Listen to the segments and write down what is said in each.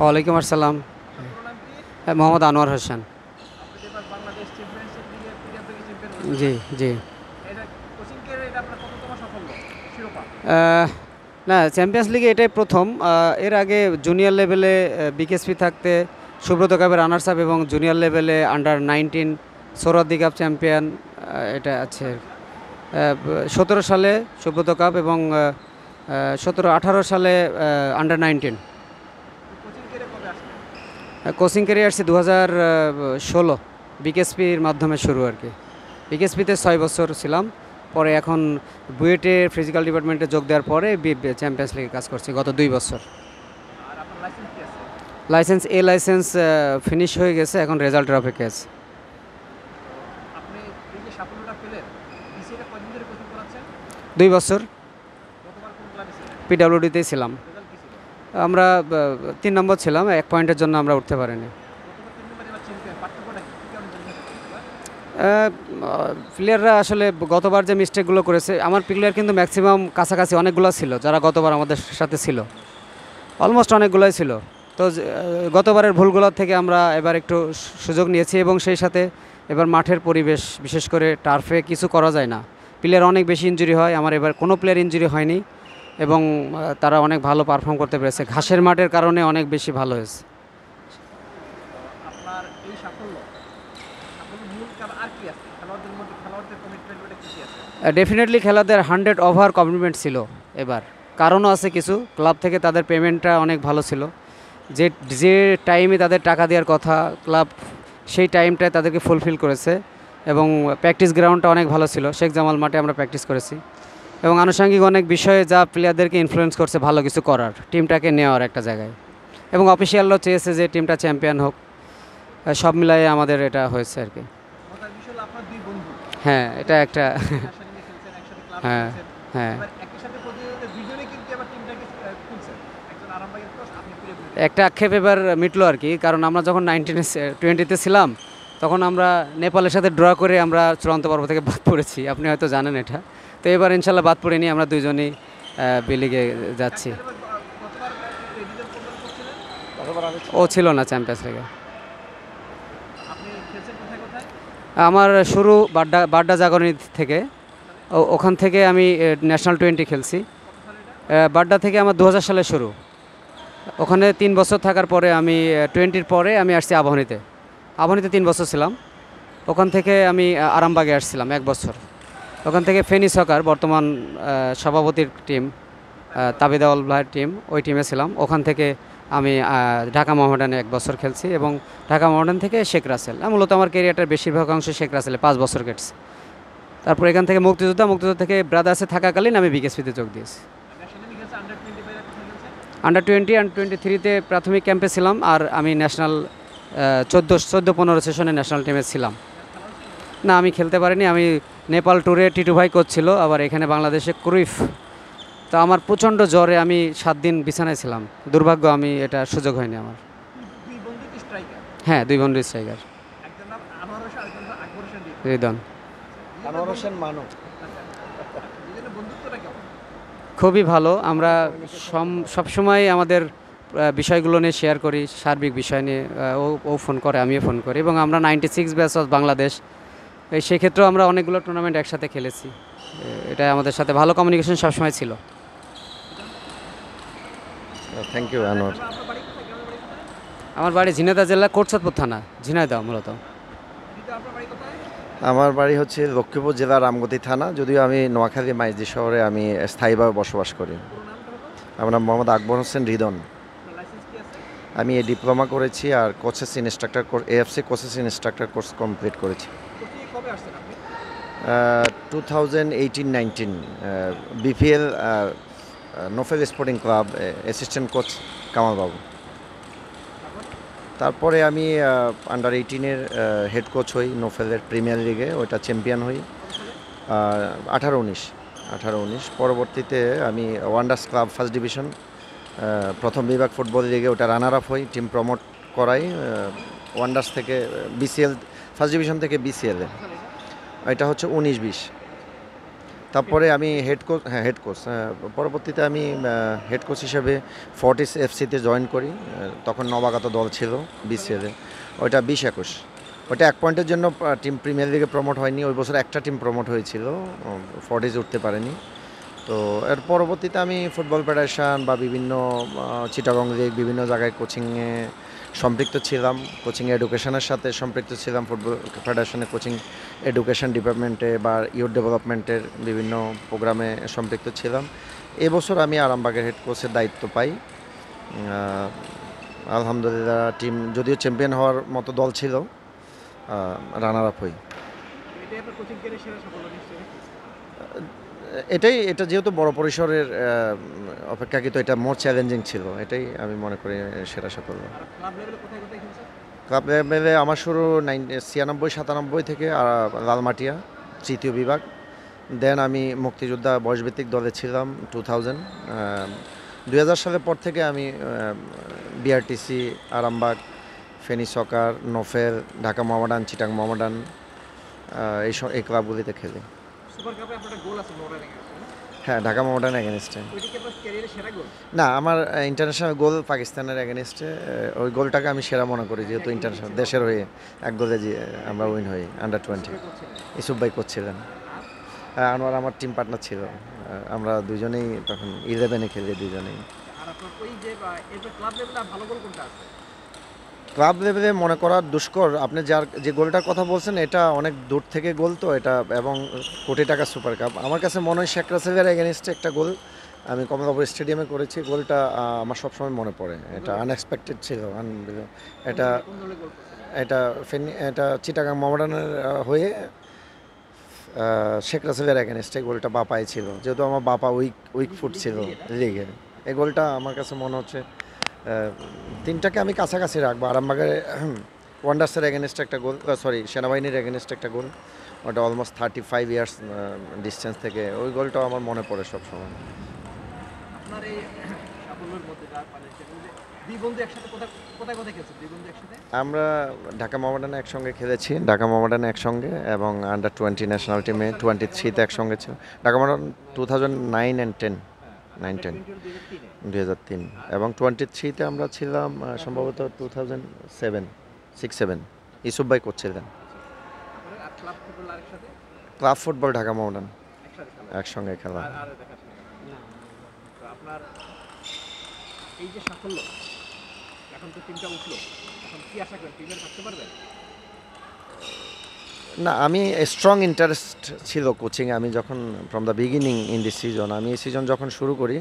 ওয়ালাইকুম আসসালাম। মোহাম্মদ আনোয়ার হোসেন। জি, জি। আহ, না, চ্যাম্পিয়ন্স লিগে এটাই প্রথম। এর আগে জুনিয়র লেভেলে বিকেএসপি থাকতে সুব্রত কাপের রানার্স আপ এবং জুনিয়র লেভেলে আন্ডার 19 সোহরাওয়ার্দী কাপ চ্যাম্পিয়ন এটা আছে। 17 সালে সুব্রত কাপ এবং 17-18 সালে আন্ডার 19। কোচিং ক্যারিয়ার আসছে 2016 বিকেএসপির মাধ্যমে শুরু আর কি। বিকেএসপিতে 6 বছর ছিলাম, পরে এখন বুয়েটে ফিজিক্যাল ডিপার্টমেন্টে যোগ দেওয়ার পরে চ্যাম্পিয়ন্স লিগে কাজ করছি গত 2 বছর। লাইসেন্স লাইসেন্স ফিনিশ হয়ে গেছে, এখন রেজাল্টের অপেক্ষা আছে। 2 বছর পিডাব্লিউডিতেই ছিলাম। আমরা 3 নম্বর ছিলাম, 1 পয়েন্টের জন্য আমরা উঠতে পারিনি। প্লেয়াররা আসলে গতবার যে মিস্টেকগুলো করেছে, আমার প্লেয়ার কিন্তু ম্যাক্সিমাম কাছাকাছি অনেকগুলো ছিল যারা গতবার আমাদের সাথে ছিল, অলমোস্ট অনেকগুলোই ছিল। তো গতবারের ভুলগুলোর থেকে আমরা এবার একটু সুযোগ নিয়েছি এবং সেই সাথে এবার মাঠের পরিবেশ, বিশেষ করে টার্ফে কিছু করা যায় না, প্লেয়ার অনেক বেশি ইনজুরি হয়। আমার এবার কোনো প্লেয়ার ইনজুরি হয়নি এবং তারা অনেক ভালো পারফর্ম করতে পেরেছে। ঘাসের মাঠের কারণে অনেক বেশি ভালো হয়েছে। ডেফিনেটলি খেলাদের 100 ওভার কমিটমেন্ট ছিল এবার। কারণও আছে কিছু, ক্লাব থেকে তাদের পেমেন্টটা অনেক ভালো ছিল। যে যে টাইমে তাদের টাকা দেওয়ার কথা ক্লাব সেই টাইমটায় তাদেরকে ফুলফিল করেছে এবং প্র্যাকটিস গ্রাউন্ডটা অনেক ভালো ছিল। শেখ জামাল মাঠে আমরা প্র্যাকটিস করেছি এবং আনুষঙ্গিক অনেক বিষয়ে যা প্লেয়ারদেরকে ইনফ্লুয়েন্স করছে ভালো কিছু করার, টিমটাকে নেওয়ার একটা জায়গায়। এবং অফিসিয়ালরাও চেয়েছে যে টিমটা চ্যাম্পিয়ন হোক। সব মিলাই আমাদের এটা হয়েছে আর কি। হ্যাঁ, এটা একটা হ্যাঁ, হ্যাঁ, একটা আক্ষেপ এবার মিটলো আর কি। কারণ আমরা যখন 1920-তে ছিলাম তখন আমরা নেপালের সাথে ড্র করে আমরা চূড়ান্ত পর্ব থেকে বাদ পড়েছি, আপনি হয়তো জানেন এটা। তো এবার ইনশাল্লাহ বাদ পড়ে নিয়ে আমরা দুইজনই বি লিগে যাচ্ছি। ও ছিল না চ্যাম্পিয়ন্স লিগে। আমার শুরু বাড্ডা জাগরণী থেকে। ওখান থেকে আমি ন্যাশনাল 20 খেলছি। বাড্ডা থেকে আমার 2000 সালে শুরু। ওখানে 3 বছর থাকার পরে আমি 20-র পরে আমি আসছি আবাহনীতে। আবাহনীতে 3 বছর ছিলাম। ওখান থেকে আমি আরামবাগে আসছিলাম 1 বছর। ওখান থেকে ফেনী সকার বর্তমান সভাপতির টিম, তাবিদাউল ভাইয়ের টিম, ওই টিমে ছিলাম। ওখান থেকে আমি ঢাকা মোহামেডানে 1 বছর খেলছি এবং ঢাকা মোহামেডান থেকে শেখ রাসেল। মূলত আমার ক্যারিয়ারটার বেশিরভাগ অংশ শেখ রাসেলে 5 বছর কেটেছে। তারপর এখান থেকে মুক্তিযোদ্ধা থেকে ব্রাদার্সে থাকাকালীন আমি বিকেএসপিতে যোগ দিয়েছি। আন্ডার 20 আর 23-তে প্রাথমিক ক্যাম্পে ছিলাম, আর আমি ন্যাশনাল 14-15 সেশনে ন্যাশনাল টিমে ছিলাম। না, আমি খেলতে পারিনি। আমি নেপাল ট্যুরে টিটু ভাই কোচ ছিল, আবার এখানে বাংলাদেশে ক্রুইফ। তো আমার প্রচণ্ড জ্বরে আমি 7 দিন বিছানায় ছিলাম। দুর্ভাগ্য, আমি এটা সুযোগ হয়নি আমার। হ্যাঁ, 2 বন্ধু স্ট্রাইকার। রিদন। খুবই ভালো। আমরা সবসময় আমাদের বিষয়গুলো নিয়ে শেয়ার করি, সার্বিক বিষয় নিয়ে। ও ফোন করে, আমিও ফোন করি এবং আমরা 96 ব্যাচ অফ বাংলাদেশ, সেক্ষেত্রেও আমরা অনেকগুলো টুর্নামেন্ট একসাথে খেলেছি। এটা আমাদের সাথে ভালো কমিউনিকেশন সবসময় ছিল। Thank you Anwar. আমার বাড়ি ঝিনাইদহ জেলা কোটচাঁদপুর থানা, ঝিনাইদহ মূলত। আমার বাড়ি হচ্ছে লক্ষ্মীপুর জেলার রামগতি থানা, যদিও আমি নোয়াখালী মাইজদি শহরে আমি স্থায়ীভাবে বসবাস করি। আমার নাম মোহাম্মদ আকবর হোসেন রিদন। আমি ডিপ্লোমা করেছি আর coaches instructor AFC coaches instructor course complete করেছি 2018-19 BPL Nofel sporting club, assistant coach Kamal Babu. তারপরে আমি আন্ডার 18-এর হেড কোচ হই নোফেলের প্রিমিয়ার লিগে, ওইটা চ্যাম্পিয়ন হই 18-19। পরবর্তীতে আমি ওয়ান্ডার্স ক্লাব ফার্স্ট ডিভিশন প্রথম বিভাগ ফুটবল লিগে ওটা রানার আপ হই, টিম প্রমোট করাই ওয়ান্ডার্স থেকে বিসিএল, ফার্স্ট ডিভিশন থেকে বিসিএলে। এটা হচ্ছে 19-20। তারপরে আমি হেড কোচ পরবর্তীতে আমি হেড কোচ হিসেবে ফর্টিস এফসিতে জয়েন করি। তখন নবাগত দল ছিল বিসিএলে, ওইটা 20-21। ওইটা এক পয়েন্টের জন্য টিম প্রিমিয়ার লিগে প্রমোট হয়নি, ওই বছর একটা টিম প্রমোট হয়েছিল, ফর্টিস উঠতে পারেনি। তো এর পরবর্তীতে আমি ফুটবল ফেডারেশন বা বিভিন্ন চিটাগং লিগ বিভিন্ন জায়গায় কোচিংয়ে সম্পৃক্ত ছিলাম, কোচিং এডুকেশনের সাথে সম্পৃক্ত ছিলাম, ফুটবল ফেডারেশনের কোচিং এডুকেশন ডিপার্টমেন্টে বা ইউথ ডেভেলপমেন্টের বিভিন্ন প্রোগ্রামে সম্পৃক্ত ছিলাম। এবছর আমি আরামবাগের হেড কোচের দায়িত্ব পাই। আলহামদুলিল্লাহ, টিম যদিও চ্যাম্পিয়ন হওয়ার মতো দল ছিল, রানার আপ হই। এটা যেহেতু বড় পরিসরের অপেক্ষাকৃত এটা মোর চ্যালেঞ্জিং ছিল, এটাই আমি মনে করি সেরা সাফল্য। ক্লাব লেভেলে আমার শুরু 96-97 থেকে লালমাটিয়া তৃতীয় বিভাগ। দেন আমি মুক্তিযোদ্ধা বয়সভিত্তিক দলে ছিলাম 2000। 2000 সালের পর থেকে আমি বিআরটিসি, আরামবাগ, ফেনী সকার, নোফেল, ঢাকা মোহামেডান, চিটাং মোহামেডান এই ক্লাবগুলিতে খেলি। হ্যাঁ, ঢাকা মোহামেডান এগেনস্টে। না, আমার ইন্টারন্যাশনাল গোল পাকিস্তানের এগেনস্টে, ওই গোলটাকে আমি সেরা মনে করি, যেহেতু ইন্টারন্যাশনাল দেশের হয়ে এক গোলে আমরা উইন হই। আন্ডার-20 ইসুফ ভাই করছিলেন, আনোয়ার আমার টিম পার্টনার ছিল। আমরা দুজনেই তখন 11-এ খেলি দুজনেই। ক্লাব লেভেলে মনে করা দুষ্কর। আপনি যে গোলটার কথা বলছেন এটা অনেক দূর থেকে গোল, তো এটা এবং কোটি টাকা সুপার কাপ। আমার কাছে মনে হয় শেখ রাসেলের এগেনস্টে একটা গোল আমি কমলাপুর স্টেডিয়ামে করেছি, গোলটা আমার সবসময় মনে পড়ে। এটা আনএক্সপেক্টেড ছিল, এটা এটা এটা চিটাগাং মোহামেডানের হয়ে শেখ রাসেলের এগেনস্টে গোলটা বাপায় ছিল, যেহেতু আমার বাপা উইক ফুট ছিল লিগে। এই গোলটা আমার কাছে মনে হচ্ছে তিনটাকে আমি কাছাকাছি রাখবো। আরামবাগের ওয়ান্ডার্সের এগেনস্টে একটা গোল, সেনাবাহিনীর এগেনস্টে একটা গোল, ওটা অলমোস্ট 35 ইয়ার্স ডিস্টেন্স থেকে, ওই গোলটাও আমার মনে পড়ে সবসময়। আমরা ঢাকা মোহামেডানে একসঙ্গে খেলেছি, এবং আন্ডার-20 ন্যাশনাল টিমে 23-তে একসঙ্গে ছিল। ঢাকা মোহামেডান 2009 and 10, 9-10 2003, এবং 23-তে আমরা ছিলাম সম্ভবত 2007-6-7। ইসুফ ভাই করছিলেন। ক্লাব ফুটবল ঢাকা মোহামেডান একসঙ্গে খেলা। এই যে সাফল্য, এখন তো টিমটা উঠলো, এখন কি আশা করেন টিমে থাকতে পারবেন? না, আমি স্ট্রং ইন্টারেস্ট ছিল কোচিংয়ে। আমি যখন from the beginning in this season, আমি এই সিজন যখন শুরু করি,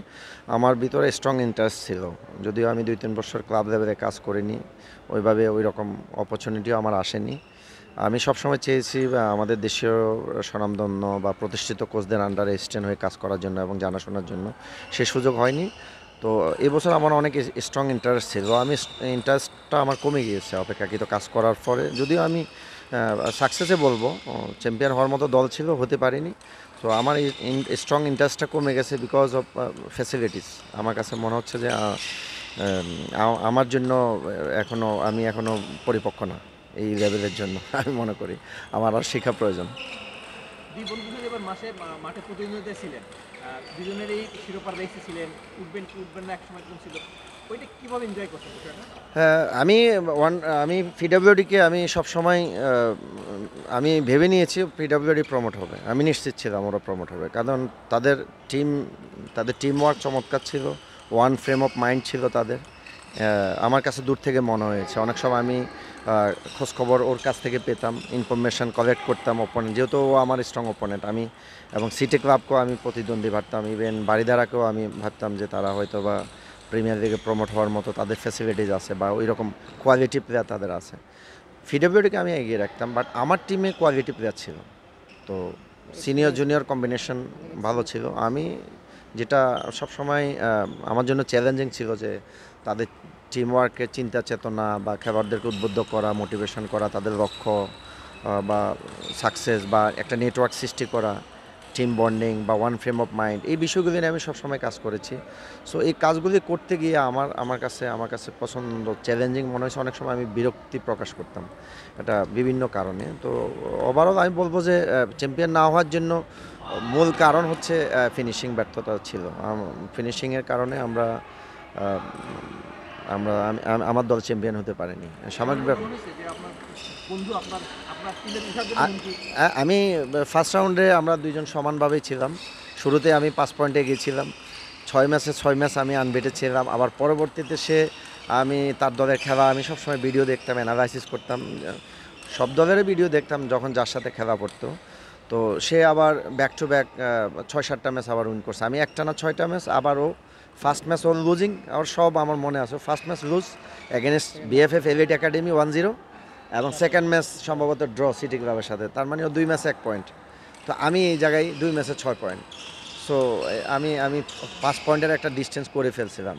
আমার ভিতরে স্ট্রং ইন্টারেস্ট ছিল। যদিও আমি 2-3 বছর ক্লাব লেভেলে কাজ করিনি, ওইভাবে ওই রকম অপরচুনিটিও আমার আসেনি। আমি সবসময় চেয়েছি আমাদের দেশীয় স্বনামধন্য বা প্রতিষ্ঠিত কোচদের আন্ডারে স্ট্যান্ড হয়ে কাজ করার জন্য এবং জানাশোনার জন্য, সে সুযোগ হয়নি। তো এবছর আমার অনেক স্ট্রং ইন্টারেস্ট ছিল, ইন্টারেস্টটা আমার কমে গিয়েছে অপেক্ষাকৃত কাজ করার পরে। যদিও আমি সাকসেসে বলবো, চ্যাম্পিয়ন হওয়ার মতো দল ছিল, হতে পারিনি। তো আমার এই স্ট্রং ইন্টারেস্টটা কমে গেছে বিকজ অফ ফ্যাসিলিটিস। আমার কাছে মনে হচ্ছে যে আমার জন্য আমি এখনও পরিপক্ক না এই লেভেলের জন্য। আমি মনে করি আমার আর শেখা প্রয়োজন। মাঠে প্রতিদ্বন্দ্বিতা ছিলেন, দুজনেরই শিরোপার রেসে ছিলেন, উঠবেন না একসময় ছিল, ওইটা কিভাবে এনজয় করছেন? আমি পিডব্লিউডিকে আমি সবসময় আমি ভেবে নিয়েছি পিডব্লিউডি প্রমোট হবে, আমি নিশ্চিত ছিলাম ওরা প্রমোট হবে, কারণ তাদের টিম ওয়ার্ক চমৎকার ছিল, ওয়ান ফ্রেম অফ মাইন্ড ছিল তাদের। আমার কাছে দূর থেকে মনে হয়েছে, অনেক সময় আমি খোঁজখবর ওর কাছ থেকে পেতাম, ইনফরমেশান কালেক্ট করতাম অপোনেন্ট, যেহেতু ও আমার স্ট্রং অপোনেন্ট। এবং সিটি ক্লাবকেও আমি প্রতিদ্বন্দ্বী ভাবতাম, ইভেন বাড়িধারাকেও আমি ভাবতাম যে তারা হয়তো বা প্রিমিয়ার লিগে প্রমোট হওয়ার মতো তাদের ফ্যাসিলিটিস আছে বা ওই রকম কোয়ালিটি প্লেয়ার তাদের আছে। পিডব্লিউডিকে আমি এগিয়ে রাখতাম, বাট আমার টিমে কোয়ালিটি প্লেয়ার ছিল, তো সিনিয়র জুনিয়র কম্বিনেশন ভালো ছিল। আমি যেটা সবসময় আমার জন্য চ্যালেঞ্জিং ছিল যে তাদের টিমওয়ার্কের চিন্তা চেতনা বা খেলোয়াড়দেরকে উদ্বুদ্ধ করা, মোটিভেশন করা, তাদের লক্ষ্য বা সাকসেস বা একটা নেটওয়ার্ক সৃষ্টি করা, টিম বন্ডিং বা ওয়ান ফ্রেম অফ মাইন্ড, এই বিষয়গুলি নিয়ে আমি সবসময় কাজ করেছি। সো এই কাজগুলি করতে গিয়ে আমার কাছে পছন্দ চ্যালেঞ্জিং মনে হয়েছে। অনেক সময় আমি বিরক্তি প্রকাশ করতাম, এটা বিভিন্ন কারণে। তো ওভারঅল আমি বলবো যে চ্যাম্পিয়ন না হওয়ার জন্য মূল কারণ হচ্ছে ফিনিশিং ব্যর্থতা ছিল। ফিনিশিংয়ের কারণে আমরা আহ, আমরা আমার দল চ্যাম্পিয়ন হতে পারেনি। সামগ্রিক আমি ফার্স্ট রাউন্ডে আমরা দুইজন সমানভাবেই ছিলাম। শুরুতে আমি 5 পয়েন্টে এগিয়েছিলাম, 6 ম্যাচ আমি আনবেটে ছিলাম। আবার পরবর্তীতে আমি তার দলের খেলা আমি সবসময় ভিডিও দেখতাম, অ্যানালাইসিস করতাম, সব দলেরই ভিডিও দেখতাম যখন যার সাথে খেলা পড়তো। তো সে আবার ব্যাক টু ব্যাক 6-7টা ম্যাচ আবার উইন করছে, আমি একটানা 6টা ম্যাচ। আবারও ফার্স্ট ম্যাচ ওর লুজিং, আর সব আমার মনে আছে। First match lose against BFF elite academy 1-0, এবং সেকেন্ড ম্যাচ সম্ভবত ড্র সিটি ক্লাবের সাথে, তার মানে ও 2 ম্যাচে 1 পয়েন্ট। তো আমি এই জায়গায় 2 ম্যাচে 6 পয়েন্ট। সো আমি 5 পয়েন্টের একটা ডিস্টেন্স করে ফেলছিলাম।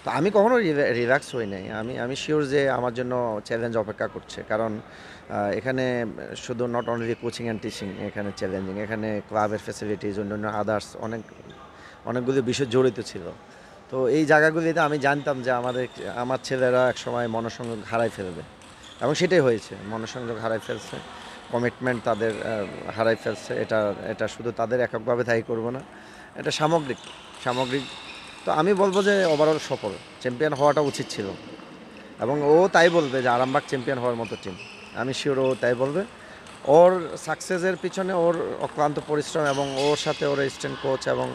তো আমি কখনো রিল্যাক্স হই নাই। আমি শিওর যে আমার জন্য চ্যালেঞ্জ অপেক্ষা করছে, কারণ এখানে শুধু not only coaching and teaching, এখানে চ্যালেঞ্জিং, এখানে ক্লাবের ফ্যাসিলিটিস, অন্যান্য আদার্স অনেকগুলো বিষয় জড়িত ছিল। তো এই জায়গাগুলিতে আমি জানতাম যে আমার ছেলেরা একসময় মনসংযোগ হারাই ফেলবে, এবং সেটাই হয়েছে। মনসংযোগ হারাই ফেলছে, কমিটমেন্ট তাদের হারাই ফেলছে। এটা শুধু তাদের এককভাবে দায়ী করব না, এটা সামগ্রিক। তো আমি বলবো যে ওভারঅল সফল, চ্যাম্পিয়ন হওয়াটা উচিত ছিল, এবং ও তাই বলবে যে আরামবাগ চ্যাম্পিয়ন হওয়ার মতো টিম। আমি শিওর ও তাই বলবে। ওর সাকসেসের পিছনে ওর অক্লান্ত পরিশ্রম, এবং ওর সাথে ওর অ্যাসিস্ট্যান্ট কোচ এবং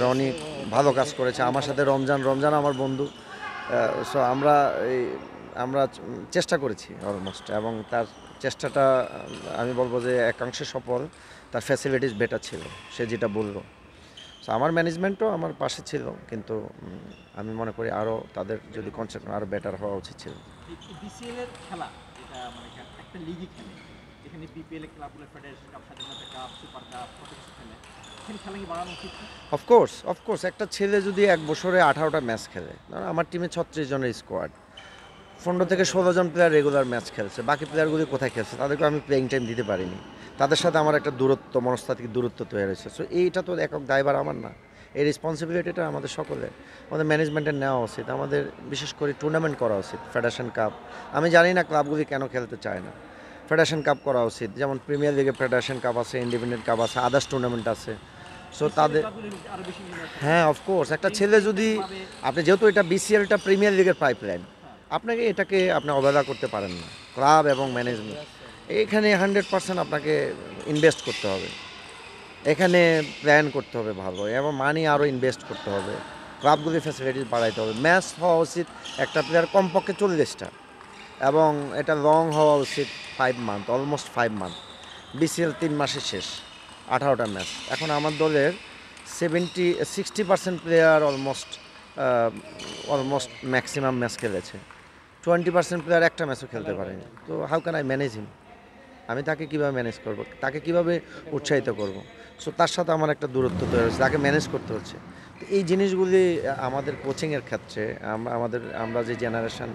রনি ভালো কাজ করেছে। আমার সাথে রমজান আমার বন্ধু। সো আমরা চেষ্টা করেছি অলমোস্ট, এবং তার চেষ্টাটা আমি বলবো যে একাংশে সফল। তার ফ্যাসিলিটিস বেটার ছিল, সে যেটা বললো। সো আমার ম্যানেজমেন্টও আমার পাশে ছিল, কিন্তু আমি মনে করি আরও তাদের যদি কনসেপ্ট আরও বেটার হওয়া উচিত ছিল। বিসিএল এর খেলা, এটা মানে একটা লিগই খেলে, যেখানে বিপিএল এর ক্লাবগুলো ফেডারেশন কাপ, স্বাধীনতা কাপ, সুপার কাপ, কত কিছু খেলে, এখানে খেলা কি বাড়ানো উচিত? অফকোর্স একটা ছেলে যদি 1 বছরে 18টা ম্যাচ খেলে, আমার টিমে 36 জনের স্কোয়াড, 15 থেকে 16 জন প্লেয়ার রেগুলার ম্যাচ খেলছে, বাকি প্লেয়ারগুলি কোথায় খেলছে? তাদেরকে আমি প্লেইং টাইম দিতে পারিনি। তাদের সাথে আমার একটা মনস্তাত্ত্বিক দূরত্ব তৈরি হয়েছে। সো এইটা তো একক দায়ভার আমার না, এই রেসপন্সিবিলিটিটা আমাদের সকলের, আমাদের ম্যানেজমেন্টের নেওয়া উচিত। আমাদের বিশেষ করে টুর্নামেন্ট করা উচিত, ফেডারেশন কাপ। আমি জানি না ক্লাবগুলি কেন খেলতে চায় না। ফেডারেশন কাপ করা উচিত, যেমন প্রিমিয়ার লিগে ফেডারেশন কাপ আছে, ইন্ডিপেন্ডেন্ট কাপ আছে, আদার্স টুর্নামেন্ট আছে। সো তাদের হ্যাঁ, অফকোর্স একটা ছেলে যদি আপনি, যেহেতু এটা বিসিএলটা প্রিমিয়ার লিগের পাইপলাইন, আপনাকে আপনি অবহেলা করতে পারেন না। ক্লাব এবং ম্যানেজমেন্ট এখানে 100% আপনাকে ইনভেস্ট করতে হবে, এখানে প্ল্যান করতে হবে ভালো, এবং মানি আরও ইনভেস্ট করতে হবে। ক্লাবগুলির ফ্যাসিলিটিস বাড়াইতে হবে। ম্যাচ হওয়া উচিত একটা প্লেয়ার কমপক্ষে 40টা, এবং এটা লং হওয়া উচিত 5 মান্থ, অলমোস্ট 5 মান্থ। বিসিএল 3 মাসে শেষ, 18টা ম্যাচ। এখন আমার দলের 60% প্লেয়ার অলমোস্ট ম্যাক্সিমাম ম্যাচ খেলেছে, 20% প্লেয়ার একটা ম্যাচও খেলতে পারেনি। তো হাউ ক্যান আই ম্যানেজ হিম? আমি তাকে কীভাবে ম্যানেজ করব, তাকে কীভাবে উৎসাহিত করব? সো তার সাথে আমার একটা দূরত্ব তৈরি হচ্ছে, তাকে ম্যানেজ করতে হচ্ছে। তো এই জিনিসগুলি আমাদের কোচিংয়ের ক্ষেত্রে আমরা যে জেনারেশন,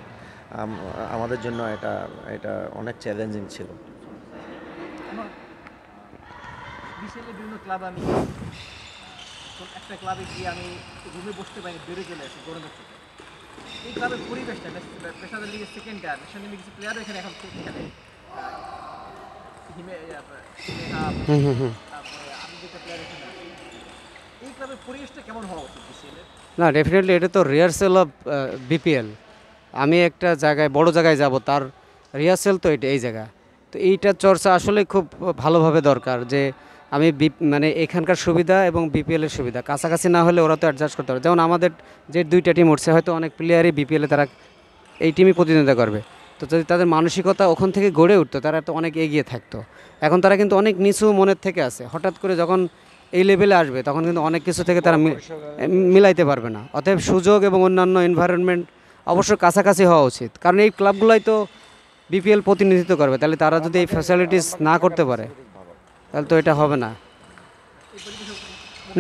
আমাদের জন্য এটা অনেক চ্যালেঞ্জিং ছিল। বিসিএলের বিভিন্ন ক্লাব, আমি একটা ক্লাবে গিয়ে আমি রুমে বসতে পারি, বেড়ে চলে আসি গরমের চোখে। এই ক্লাবের পরিবেশটা, পেশাদার লিগের সেকেন্ড টায়ার, ন্যাশনাল লিগের কিছু প্লেয়ার এখানে এখন খেলে, তারপরে আমি যেটা প্লেয়ার এখানে আছি, এই ক্লাবের পরিবেশটা কেমন হওয়া উচিত বিসিএলের? না, ডেফিনেটলি এটা তো রিহার্সেল অফ বিপিএল। আমি একটা জায়গায়, বড় জায়গায় যাব, তার রিহার্সেল তো এই জায়গা। তো এইটার চর্চা আসলে খুব ভালোভাবে দরকার, যে আমি মানে এখানকার সুবিধা এবং বিপিএলের সুবিধা কাছাকাছি না হলে ওরা তো অ্যাডজাস্ট করতে পারে। যেমন আমাদের যে 2টা টিম উঠছে, হয়তো অনেক প্লেয়ারই বিপিএলে তারা এই টিমই প্রতিদ্বন্দ্বিতা করবে। তো যদি তাদের মানসিকতা ওখান থেকে গড়ে উঠতো, তারা তো অনেক এগিয়ে থাকতো। এখন তারা কিন্তু অনেক নিচু মনের থেকে আছে, হঠাৎ করে যখন এই লেভেলে আসবে তখন কিন্তু অনেক কিছু থেকে তারা মিলাইতে পারবে না। অতএব সুযোগ এবং অন্যান্য এনভায়রনমেন্ট অবশ্য কাছাকাছি হওয়া উচিত, কারণ এই ক্লাবগুলোই তো বিপিএল প্রতিনিধিত্ব করবে। তাহলে তারা যদি এই ফ্যাসিলিটিস না করতে পারে, তাহলে তো এটা হবে না।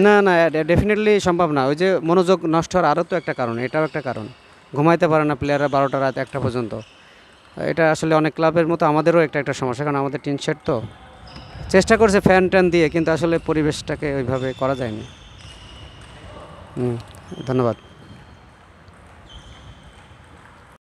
না না, ডেফিনেটলি সম্ভব না। ওই যে মনোযোগ নষ্ট হওয়ার আরও তো একটা কারণ, এটাও একটা কারণ। ঘুমাইতে পারে না প্লেয়াররা 12টা রাত 1টা পর্যন্ত। এটা আসলে অনেক ক্লাবের মতো আমাদেরও একটা সমস্যা, কারণ আমাদের টিন শেড তো চেষ্টা করছে ফ্যান ট্যান দিয়ে, কিন্তু আসলে পরিবেশটাকে ওইভাবে করা যায়নি। ধন্যবাদ।